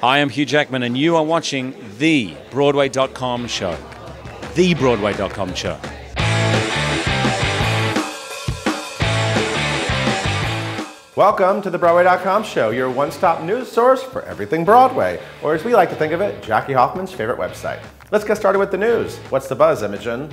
Hi, I'm Hugh Jackman, and you are watching The Broadway.com show. The Broadway.com show. Welcome to the Broadway.com show, your one-stop news source for everything Broadway, or as we like to think of it, Jackie Hoffman's favorite website. Let's get started with the news. What's the buzz, Imogen?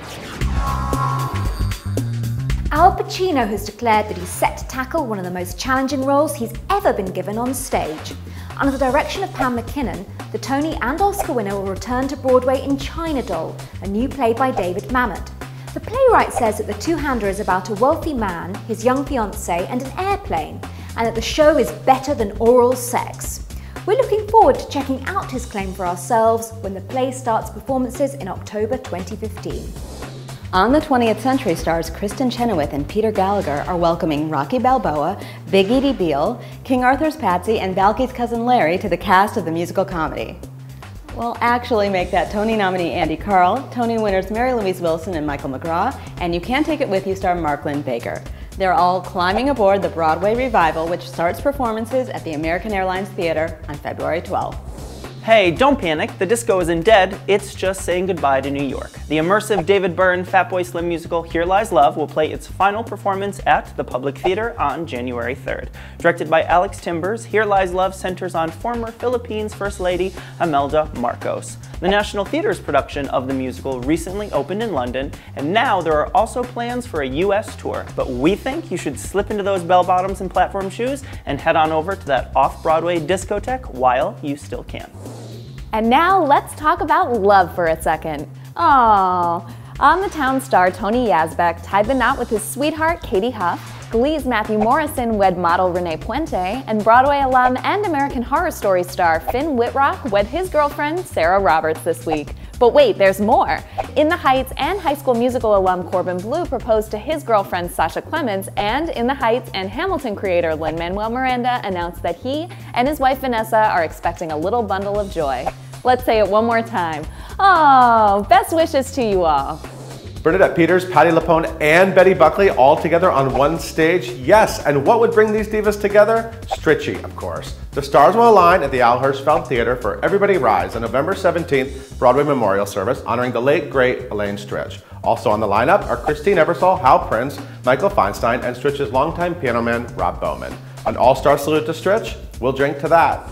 Al Pacino has declared that he's set to tackle one of the most challenging roles he's ever been given on stage. Under the direction of Pam McKinnon, the Tony and Oscar winner will return to Broadway in China Doll, a new play by David Mamet. The playwright says that the two-hander is about a wealthy man, his young fiancée, and an airplane, and that the show is better than oral sex. We're looking forward to checking out his claim for ourselves when the play starts performances in October 2015. On the 20th Century stars Kristen Chenoweth and Peter Gallagher are welcoming Rocky Balboa, Big Edie Beale, King Arthur's Patsy, and Balky's cousin Larry to the cast of the musical comedy. We'll actually make that Tony nominee Andy Karl, Tony winners Mary Louise Wilson and Michael McGraw, and You Can't Take It With You star Mark Lynn Baker. They're all climbing aboard the Broadway revival, which starts performances at the American Airlines Theater on February 12th. Hey, don't panic, the disco isn't dead, it's just saying goodbye to New York. The immersive David Byrne Fatboy Slim musical Here Lies Love will play its final performance at the Public Theater on January 3rd. Directed by Alex Timbers, Here Lies Love centers on former Philippines First Lady Imelda Marcos. The National Theatre's production of the musical recently opened in London, and now there are also plans for a US tour. But we think you should slip into those bell-bottoms and platform shoes and head on over to that off-Broadway discotheque while you still can. And now let's talk about love for a second. Aww. On the Town star Tony Yazbek tied the knot with his sweetheart Katie Huff, Glee's Matthew Morrison wed model Renee Puente, and Broadway alum and American Horror Story star Finn Whitrock wed his girlfriend Sarah Roberts this week. But wait, there's more. In the Heights and High School Musical alum Corbin Bleu proposed to his girlfriend Sasha Clemens, and In the Heights and Hamilton creator Lin-Manuel Miranda announced that he and his wife Vanessa are expecting a little bundle of joy. Let's say it one more time. Oh, best wishes to you all. Bernadette Peters, Patti LuPone, and Betty Buckley all together on one stage? Yes, and what would bring these divas together? Stritchy, of course. The stars will align at the Al Hirschfeld Theater for Everybody Rise on November 17th Broadway Memorial Service honoring the late, great Elaine Stritch. Also on the lineup are Christine Ebersole, Hal Prince, Michael Feinstein, and Stritch's longtime piano man, Rob Bowman. An all-star salute to Stritch? We'll drink to that.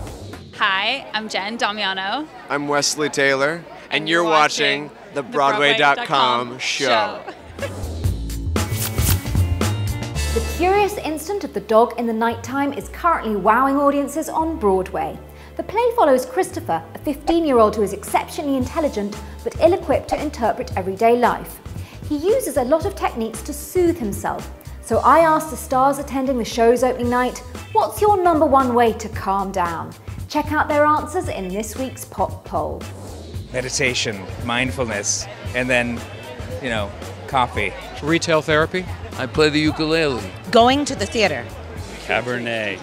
Hi, I'm Jen Damiano. I'm Wesley Taylor, and you're watching the Broadway.com show. The Curious Instant of the Dog in the Nighttime is currently wowing audiences on Broadway. The play follows Christopher, a 15-year-old who is exceptionally intelligent but ill-equipped to interpret everyday life. He uses a lot of techniques to soothe himself. So I asked the stars attending the show's opening night, what's your #1 way to calm down? Check out their answers in this week's pop poll. Meditation, mindfulness, and then, coffee. Retail therapy. I play the ukulele. Going to the theater. Cabernet.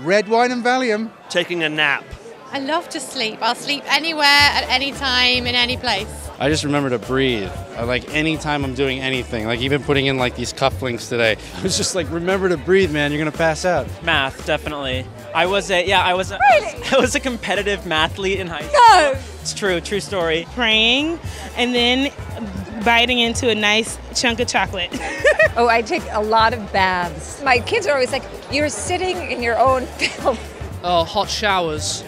Red wine and Valium. Taking a nap. I love to sleep. I'll sleep anywhere, at any time, in any place. I just remember to breathe. Anytime I'm doing anything, even putting in these cufflinks today. I was just remember to breathe, man, you're gonna pass out. Math, definitely. I was a competitive mathlete in high school. No! It's true story. Praying and then biting into a nice chunk of chocolate. Oh, I take a lot of baths. My kids are always like, you're sitting in your own filth. Oh, hot showers.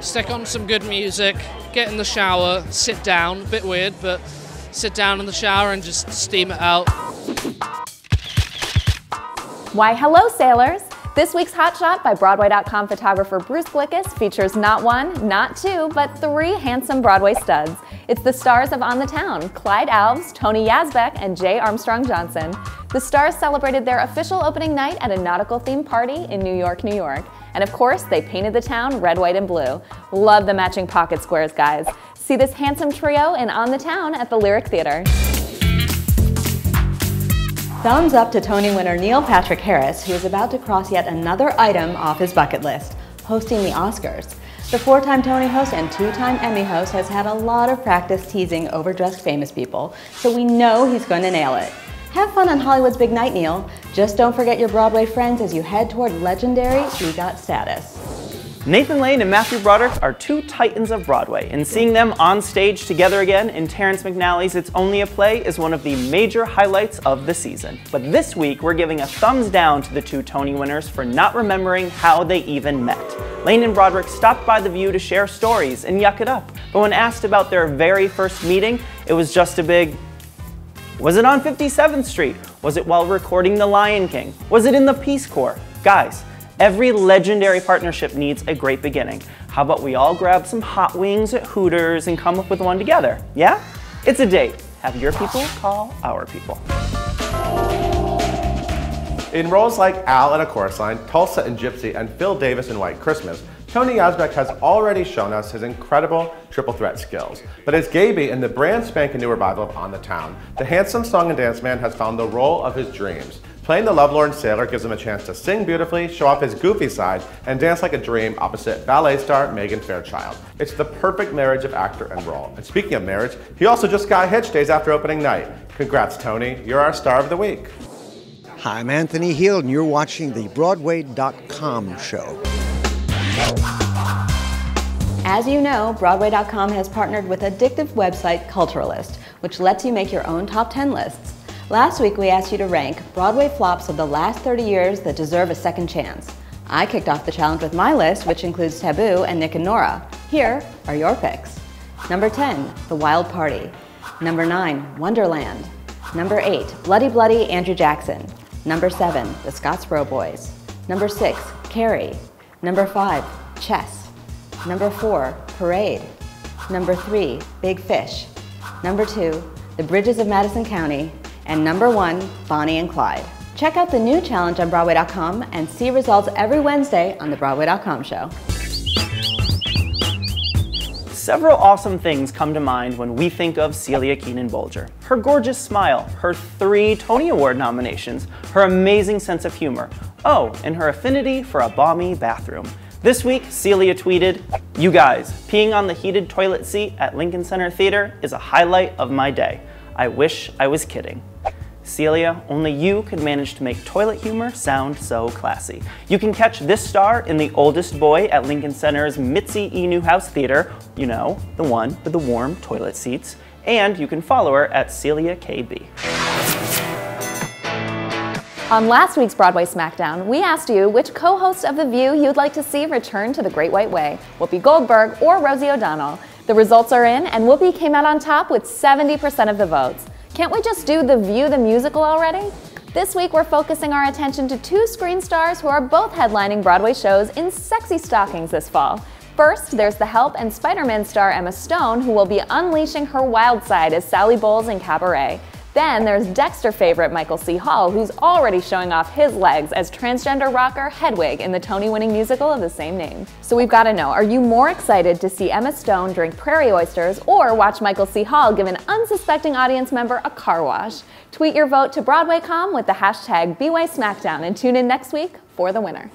Stick on some good music, get in the shower, sit down, a bit weird, but sit down in the shower and just steam it out. Why, hello, sailors! This week's Hot Shot by Broadway.com photographer Bruce Blickus features not one, not two, but 3 handsome Broadway studs. It's the stars of On the Town, Clyde Alves, Tony Yazbek, and J. Armstrong Johnson. The stars celebrated their official opening night at a nautical-themed party in New York, New York. And of course, they painted the town red, white, and blue. Love the matching pocket squares, guys. See this handsome trio in On the Town at the Lyric Theater. Thumbs up to Tony winner Neil Patrick Harris, who is about to cross yet another item off his bucket list, hosting the Oscars. The 4-time Tony host and 2-time Emmy host has had a lot of practice teasing overdressed famous people, so we know he's going to nail it. Have fun on Hollywood's big night, Neil. Just don't forget your Broadway friends as you head toward legendary EGOT status. Nathan Lane and Matthew Broderick are two titans of Broadway, and seeing them on stage together again in Terrence McNally's It's Only a Play is one of the major highlights of the season. But this week, we're giving a thumbs down to the two Tony winners for not remembering how they even met. Lane and Broderick stopped by The View to share stories and yuck it up, but when asked about their very first meeting, it was just a big, was it on 57th Street? Was it while recording The Lion King? Was it in the Peace Corps? Guys, every legendary partnership needs a great beginning. How about we all grab some hot wings at Hooters and come up with one together? Yeah? It's a date. Have your people call our people. In roles like Al in A Chorus Line, Tulsa in Gypsy, and Phil Davis in White Christmas, Tony Yazbeck has already shown us his incredible triple threat skills. But as Gaby in the brand spanking new revival of On the Town, the handsome song and dance man has found the role of his dreams. Playing the lovelorn sailor gives him a chance to sing beautifully, show off his goofy side, and dance like a dream opposite ballet star Megan Fairchild. It's the perfect marriage of actor and role. And speaking of marriage, he also just got hitched days after opening night. Congrats, Tony. You're our star of the week. Hi, I'm Anthony Heald, and you're watching the Broadway.com show. As you know, Broadway.com has partnered with addictive website Culturalist, which lets you make your own top 10 lists. Last week, we asked you to rank Broadway flops of the last 30 years that deserve a second chance. I kicked off the challenge with my list, which includes Taboo and Nick and Nora. Here are your picks. Number 10, The Wild Party. Number 9, Wonderland. Number 8, Bloody Bloody Andrew Jackson. Number 7, The Scottsboro Boys. Number 6, Carrie. Number 5, Chess. Number 4, Parade. Number 3, Big Fish. Number 2, The Bridges of Madison County. And number 1, Bonnie and Clyde. Check out the new challenge on Broadway.com and see results every Wednesday on the Broadway.com show. Several awesome things come to mind when we think of Celia Keenan-Bolger. Her gorgeous smile, her 3 Tony Award nominations, her amazing sense of humor. Oh, and her affinity for a balmy bathroom. This week, Celia tweeted, "You guys, peeing on the heated toilet seat at Lincoln Center Theater is a highlight of my day. I wish I was kidding." Celia, only you could manage to make toilet humor sound so classy. You can catch this star in The Oldest Boy at Lincoln Center's Mitzi E. Newhouse Theater, you know, the one with the warm toilet seats, and you can follow her at Celia KB. On last week's Broadway Smackdown, we asked you which co-host of The View you'd like to see return to the Great White Way, Whoopi Goldberg or Rosie O'Donnell. The results are in, and Whoopi came out on top with 70% of the votes. Can't we just do The View the musical already? This week, we're focusing our attention to 2 screen stars who are both headlining Broadway shows in sexy stockings this fall. First, there's The Help and Spider-Man star Emma Stone, who will be unleashing her wild side as Sally Bowles in Cabaret. Then there's Dexter favorite Michael C. Hall, who's already showing off his legs as transgender rocker Hedwig in the Tony-winning musical of the same name. So we've got to know, are you more excited to see Emma Stone drink prairie oysters or watch Michael C. Hall give an unsuspecting audience member a car wash? Tweet your vote to Broadway.com with the hashtag BWaySmackdown and tune in next week for the winner.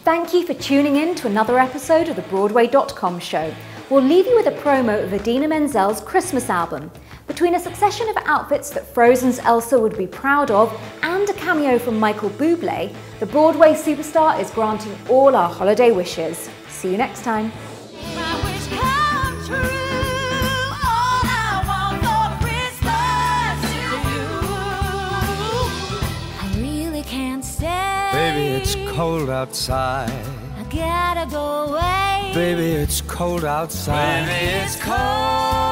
Thank you for tuning in to another episode of the Broadway.com show. We'll leave you with a promo of Idina Menzel's Christmas album. Between a succession of outfits that Frozen's Elsa would be proud of and a cameo from Michael Bublé, the Broadway superstar is granting all our holiday wishes. See you next time. Baby, it's cold outside. I gotta go away. Baby, it's cold outside. Baby, it's cold.